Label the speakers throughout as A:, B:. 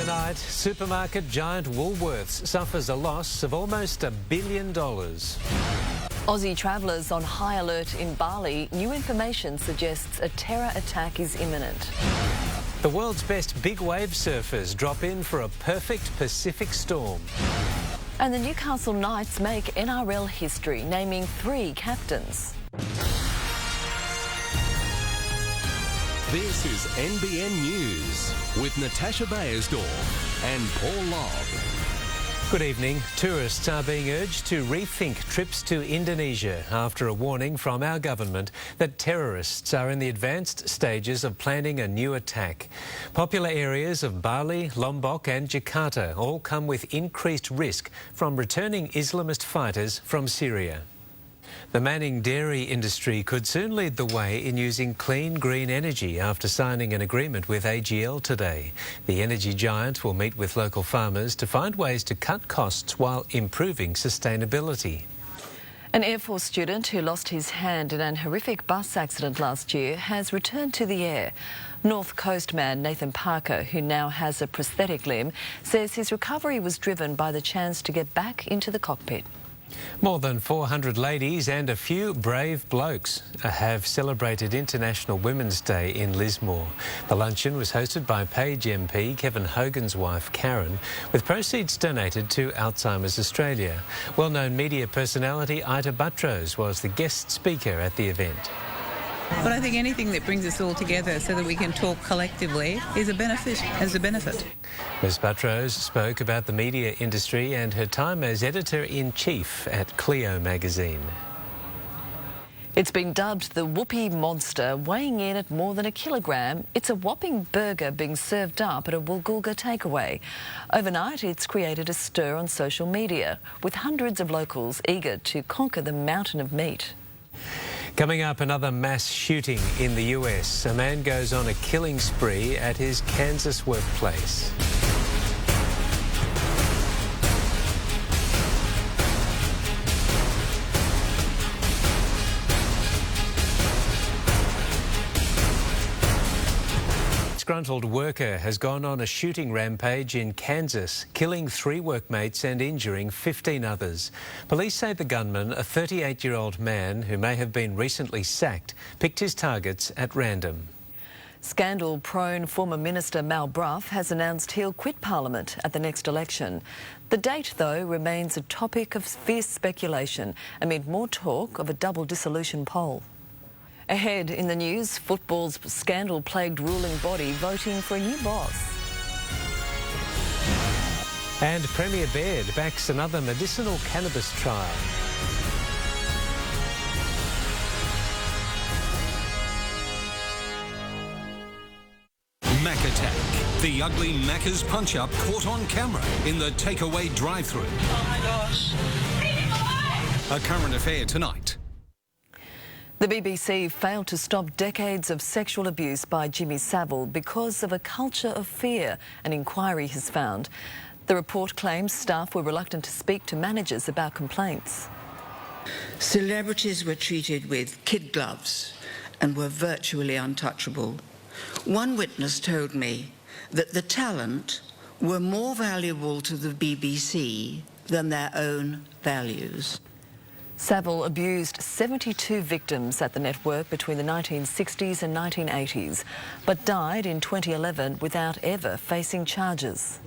A: Tonight, supermarket giant Woolworths suffers a loss of almost $1 billion.
B: Aussie travellers on high alert in Bali. New information suggests a terror attack is imminent.
A: The world's best big wave surfers drop in for a perfect Pacific storm.
B: And the Newcastle Knights make NRL history, naming 3 captains.
C: This is NBN News with Natasha Beyersdorf and Paul Lobb.
A: Good evening. Tourists are being urged to rethink trips to Indonesia after a warning from our government that terrorists are in the advanced stages of planning a new attack. Popular areas of Bali, Lombok and Jakarta all come with increased risk from returning Islamist fighters from Syria. The Manning dairy industry could soon lead the way in using clean green energy after signing an agreement with AGL today. The energy giant will meet with local farmers to find ways to cut costs while improving sustainability.
B: An Air Force student who lost his hand in an horrific bus accident last year has returned to the air. North Coast man Nathan Parker, who now has a prosthetic limb, says his recovery was driven by the chance to get back into the cockpit.
A: More than 400 ladies and a few brave blokes have celebrated International Women's Day in Lismore. The luncheon was hosted by Page MP Kevin Hogan's wife Karen, with proceeds donated to Alzheimer's Australia. Well-known media personality Ita Buttrose was the guest speaker at the event.
D: But I think anything that brings us all together so that we can talk collectively is a benefit.
A: Ms Buttrose spoke about the media industry and her time as editor-in-chief at Clio magazine.
B: It's been dubbed the Whoopie Monster, weighing in at more than 1 kilogram. It's a whopping burger being served up at a Woolgoolga takeaway. Overnight, it's created a stir on social media, with hundreds of locals eager to conquer the mountain of meat.
A: Coming up, another mass shooting in the US. A man goes on a killing spree at his Kansas workplace. Disgruntled worker has gone on a shooting rampage in Kansas, killing 3 workmates and injuring 15 others. Police say the gunman, a 38-year-old man who may have been recently sacked, picked his targets at random.
B: Scandal-prone former Minister Mal Brough has announced he'll quit Parliament at the next election. The date, though, remains a topic of fierce speculation amid more talk of a double dissolution poll. Ahead in the news, football's scandal-plagued ruling body voting for a new boss.
A: And Premier Baird backs another medicinal cannabis trial.
C: Mac attack. The ugly Macca's punch-up caught on camera in the takeaway drive-thru.
E: Oh my gosh.
C: A current affair tonight.
B: The BBC failed to stop decades of sexual abuse by Jimmy Savile because of a culture of fear, an inquiry has found. The report claims staff were reluctant to speak to managers about complaints.
F: Celebrities were treated with kid gloves and were virtually untouchable. One witness told me that the talent were more valuable to the BBC than their own values.
B: Savile abused 72 victims at the network between the 1960s and 1980s, but died in 2011 without ever facing charges.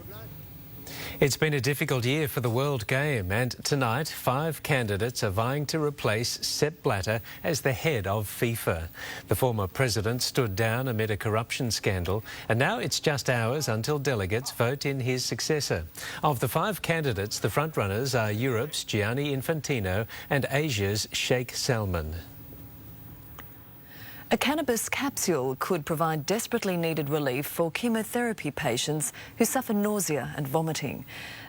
A: It's been a difficult year for the World Game, and tonight 5 candidates are vying to replace Sepp Blatter as the head of FIFA. The former president stood down amid a corruption scandal, and now it's just hours until delegates vote in his successor. Of the 5 candidates, the frontrunners are Europe's Gianni Infantino and Asia's Sheikh Salman.
B: A cannabis capsule could provide desperately needed relief for chemotherapy patients who suffer nausea and vomiting.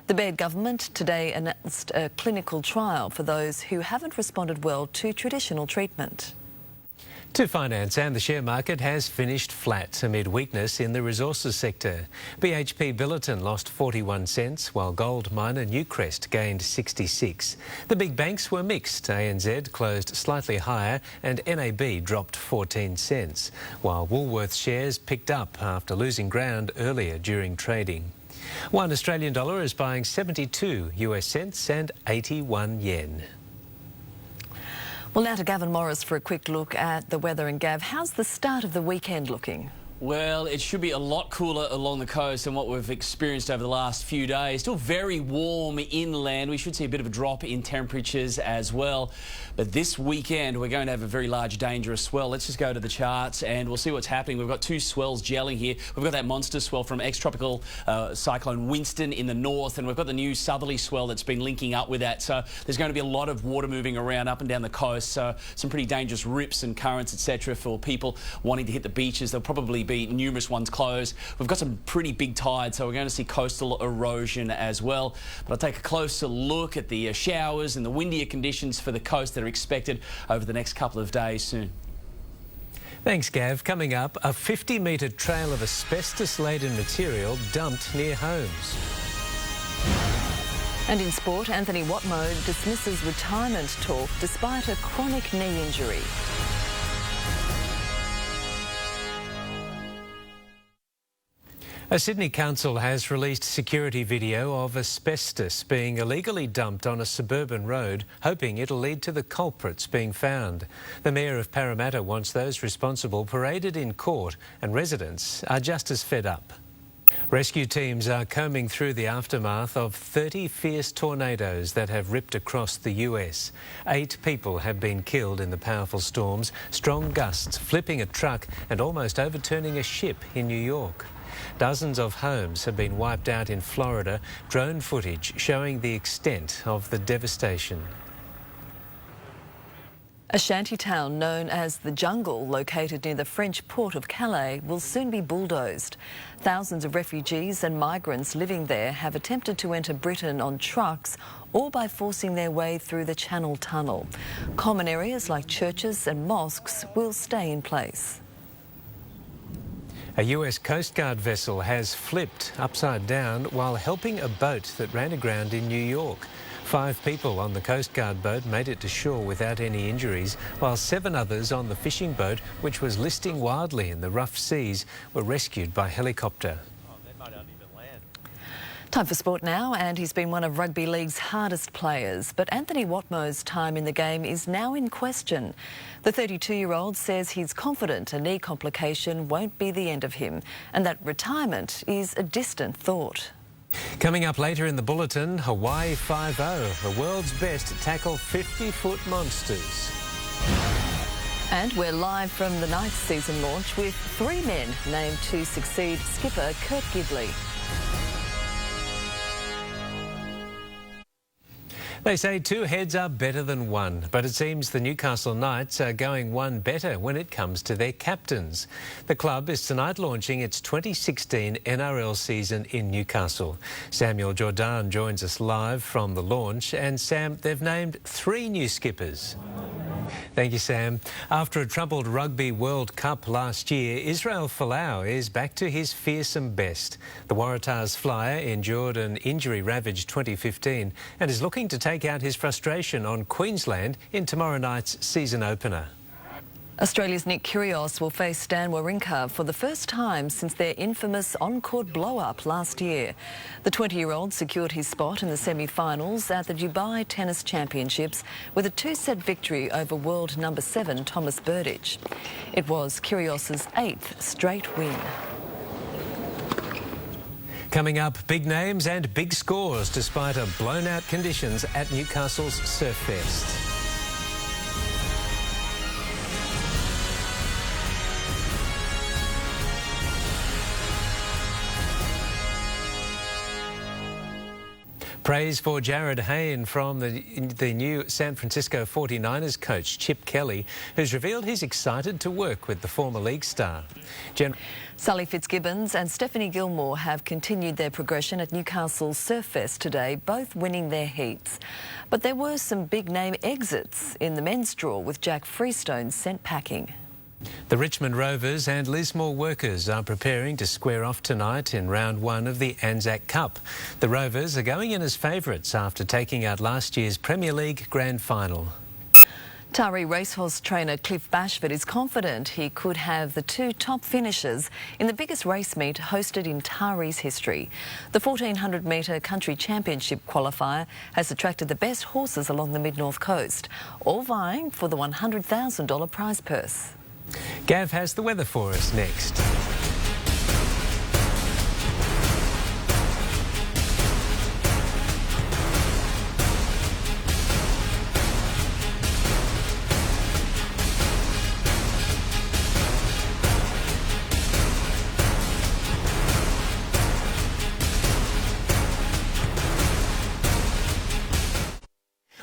B: The Baird government today announced a clinical trial for those who haven't responded well to traditional treatment.
A: To finance, and the share market has finished flat amid weakness in the resources sector. BHP Billiton lost 41 cents, while gold miner Newcrest gained 66. The big banks were mixed. ANZ closed slightly higher and NAB dropped 14 cents, while Woolworths shares picked up after losing ground earlier during trading. One Australian dollar is buying 72 US cents and 81 yen.
B: Well, now to Gavin Morris for a quick look at the weather. And Gav, how's the start of the weekend looking?
E: Well, it should be a lot cooler along the coast than what we've experienced over the last few days. Still very warm inland. We should see a bit of a drop in temperatures as well. But this weekend, we're going to have a very large, dangerous swell. Let's just go to the charts and we'll see what's happening. We've got two swells gelling here. We've got that monster swell from ex-tropical cyclone Winston in the north, and we've got the new southerly swell that's been linking up with that. So there's going to be a lot of water moving around up and down the coast. So some pretty dangerous rips and currents, etc., for people wanting to hit the beaches. There'll probably be numerous ones closed. We've got some pretty big tides, so we're going to see coastal erosion as well. But I'll take a closer look at the showers and the windier conditions for the coast that are expected over the next couple of days soon.
A: Thanks, Gav. Coming up, a 50-metre trail of asbestos-laden material dumped near homes.
B: And in sport, Anthony Watmoe dismisses retirement talk despite a chronic knee injury.
A: A Sydney council has released security video of asbestos being illegally dumped on a suburban road, hoping it'll lead to the culprits being found. The Mayor of Parramatta wants those responsible paraded in court, and residents are just as fed up. Rescue teams are combing through the aftermath of 30 fierce tornadoes that have ripped across the US. 8 people have been killed in the powerful storms, strong gusts flipping a truck and almost overturning a ship in New York. Dozens of homes have been wiped out in Florida, drone footage showing the extent of the devastation.
B: A shanty town known as the Jungle, located near the French port of Calais, will soon be bulldozed. Thousands of refugees and migrants living there have attempted to enter Britain on trucks or by forcing their way through the Channel Tunnel. Common areas like churches and mosques will stay in place.
A: A US Coast Guard vessel has flipped upside down while helping a boat that ran aground in New York. 5 people on the Coast Guard boat made it to shore without any injuries, while 7 others on the fishing boat, which was listing wildly in the rough seas, were rescued by helicopter.
B: Time for sport now, and he's been one of Rugby League's hardest players. But Anthony Watmoe's time in the game is now in question. The 32-year-old says he's confident a knee complication won't be the end of him and that retirement is a distant thought.
A: Coming up later in the bulletin, Hawaii 5-0, the world's best to tackle 50-foot monsters.
B: And we're live from the 9th season launch with 3 men named to succeed skipper Kurt Gidley.
A: They say 2 heads are better than 1, but it seems the Newcastle Knights are going one better when it comes to their captains. The club is tonight launching its 2016 NRL season in Newcastle. Samuel Jordan joins us live from the launch, and Sam, they've named 3 new skippers. Thank you, Sam. After a troubled Rugby World Cup last year, Israel Folau is back to his fearsome best. The Waratahs flyer endured an injury-ravaged 2015 and is looking to take out his frustration on Queensland in tomorrow night's season opener.
B: Australia's Nick Kyrgios will face Stan Wawrinka for the first time since their infamous on-court blow-up last year. The 20-year-old secured his spot in the semi-finals at the Dubai Tennis Championships with a 2-set victory over world number 7 Thomas Berdych. It was Kyrgios's 8th straight win.
A: Coming up, big names and big scores despite a blown-out conditions at Newcastle's Surf Fest. Praise for Jared Hayne from the new San Francisco 49ers coach, Chip Kelly, who's revealed he's excited to work with the former league star.
B: Sally Fitzgibbons and Stephanie Gilmore have continued their progression at Newcastle's Surf Fest today, both winning their heats. But there were some big-name exits in the men's draw, with Jack Freestone sent packing.
A: The Richmond Rovers and Lismore Workers are preparing to square off tonight in round 1 of the Anzac Cup. The Rovers are going in as favourites after taking out last year's Premier League Grand Final.
B: Taree racehorse trainer Cliff Bashford is confident he could have the two top finishers in the biggest race meet hosted in Taree's history. The 1400-metre country championship qualifier has attracted the best horses along the mid-north coast, all vying for the $100,000 prize purse.
A: Gav has the weather for us next.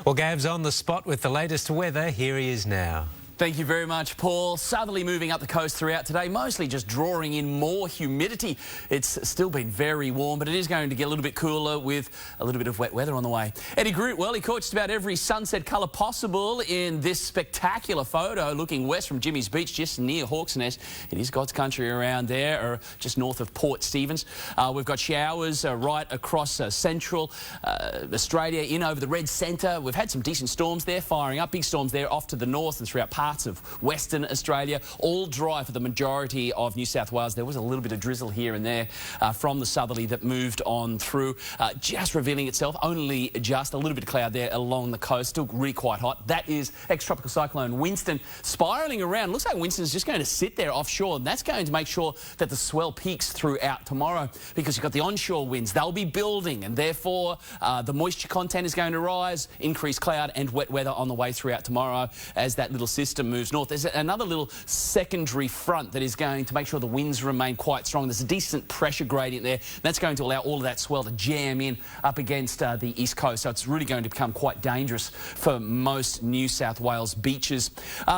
A: Well, Gav's on the spot with the latest weather. Here he is now.
E: Thank you very much, Paul. Southerly moving up the coast throughout today, mostly just drawing in more humidity. It's still been very warm, but it is going to get a little bit cooler with a little bit of wet weather on the way. Eddie Groot, well, he caught just about every sunset colour possible in this spectacular photo looking west from Jimmy's Beach, just near Hawke's Nest. It is God's country around there, or just north of Port Stephens. We've got showers right across central Australia, in over the red centre. We've had some decent storms there firing up, big storms there off to the north and throughout parts of Western Australia, all dry for the majority of New South Wales. There was a little bit of drizzle here and there from the southerly that moved on through, just revealing itself, only just a little bit of cloud there along the coast, still really quite hot. That is ex-tropical cyclone Winston spiralling around. Looks like Winston's just going to sit there offshore, and that's going to make sure that the swell peaks throughout tomorrow, because you've got the onshore winds. They'll be building, and therefore the moisture content is going to rise, increased cloud and wet weather on the way throughout tomorrow as that little system moves north. There's another little secondary front that is going to make sure the winds remain quite strong. There's a decent pressure gradient there. That's going to allow all of that swell to jam in up against the east coast. So it's really going to become quite dangerous for most New South Wales beaches.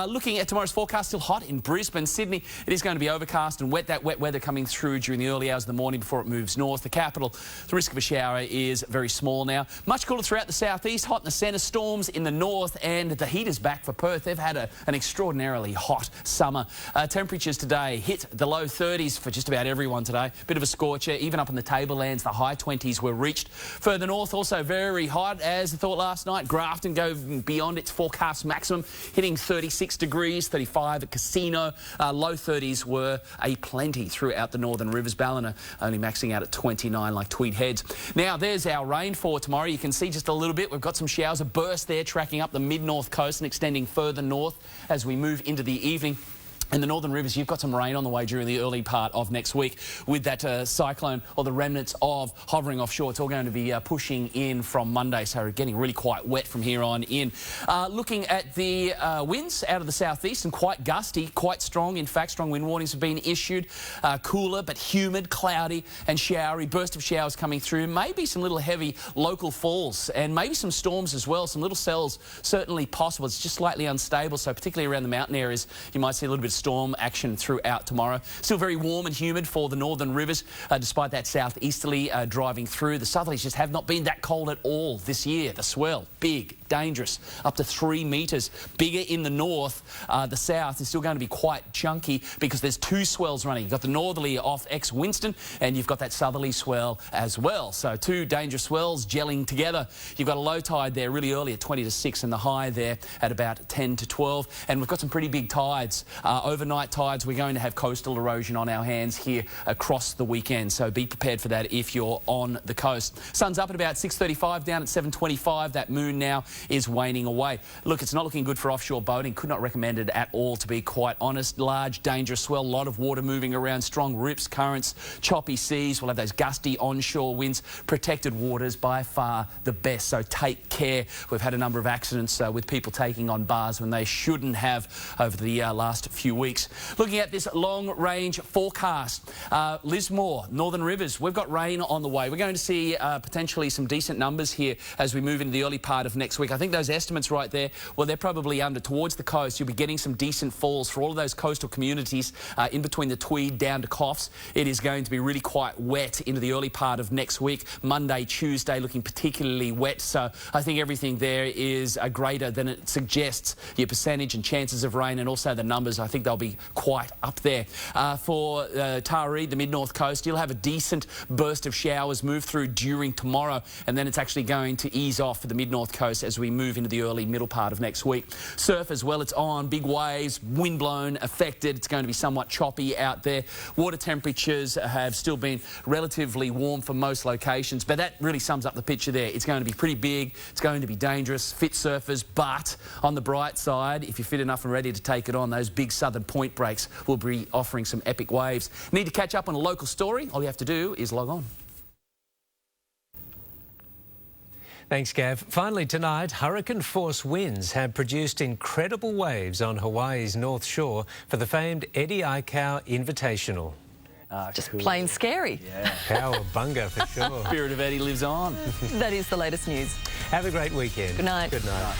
E: Looking at tomorrow's forecast, still hot in Brisbane. Sydney, it is going to be overcast and wet. That wet weather coming through during the early hours of the morning before it moves north. The capital, the risk of a shower is very small now. Much cooler throughout the southeast, hot in the centre, storms in the north, and the heat is back for Perth. They've had an extraordinarily hot summer. Temperatures today hit the low 30s for just about everyone today. Bit of a scorcher, even up in the tablelands, the high 20s were reached. Further north, also very hot, as I thought last night. Grafton going beyond its forecast maximum, hitting 36 degrees, 35 at Casino. Low 30s were a plenty throughout the northern rivers. Ballina only maxing out at 29 like Tweed Heads. Now, there's our rain for tomorrow. You can see just a little bit. We've got some showers, a burst there tracking up the mid-north coast and extending further north as we move into the evening. In the northern rivers, you've got some rain on the way during the early part of next week with that cyclone or the remnants of hovering offshore. It's all going to be pushing in from Monday, so getting really quite wet from here on in. Looking at the winds out of the southeast, and quite gusty, quite strong. In fact, strong wind warnings have been issued. Cooler but humid, cloudy and showery. Burst of showers coming through. Maybe some little heavy local falls and maybe some storms as well. Some little cells certainly possible. It's just slightly unstable, so particularly around the mountain areas, you might see a little bit of storm action throughout tomorrow. Still very warm and humid for the northern rivers, despite that southeasterly driving through. The southerlies just have not been that cold at all this year. The swell, big, dangerous, up to 3 metres. Bigger in the north. The south is still going to be quite chunky because there's two swells running. You've got the northerly off ex-Winston, and you've got that southerly swell as well. So two dangerous swells gelling together. You've got a low tide there really early at 20 to 6 and the high there at about 10 to 12. And we've got some pretty big tides. Overnight tides, we're going to have coastal erosion on our hands here across the weekend, so be prepared for that if you're on the coast. Sun's up at about 6:35, down at 7:25. That moon now is waning away. Look, it's not looking good for offshore boating. Could not recommend it at all, to be quite honest. Large, dangerous swell, a lot of water moving around, strong rips, currents, choppy seas. We'll have those gusty onshore winds. Protected waters, by far the best, so take care. We've had a number of accidents with people taking on bars when they shouldn't have over the last few weeks. Looking at this long-range forecast, Lismore, Northern Rivers, we've got rain on the way. We're going to see potentially some decent numbers here as we move into the early part of next week. I think those estimates right there, well, they're probably under. Towards the coast, you'll be getting some decent falls for all of those coastal communities in between the Tweed down to Coffs. It is going to be really quite wet into the early part of next week. Monday, Tuesday looking particularly wet, so I think everything there is greater than it suggests. Your percentage and chances of rain and also the numbers, I think think they'll be quite up there. For Taree, the mid-north coast, you'll have a decent burst of showers move through during tomorrow, and then it's actually going to ease off for the mid-north coast as we move into the early middle part of next week. Surf as well, it's on, big waves, wind blown, affected. It's going to be somewhat choppy out there. Water temperatures have still been relatively warm for most locations, but that really sums up the picture there. It's going to be pretty big, it's going to be dangerous, fit surfers, but on the bright side, if you're fit enough and ready to take it on, those big southern point breaks will be offering some epic waves. Need to catch up on a local story? All you have to do is log on.
A: Thanks, Gav. Finally tonight, hurricane-force winds have produced incredible waves on Hawaii's North Shore for the famed Eddie Aikau Invitational.
B: Just plain scary.
A: Yeah. Cowabunga for sure.
E: Spirit of Eddie lives on.
B: That is the latest news.
A: Have a great weekend.
B: Good night.
A: Good night.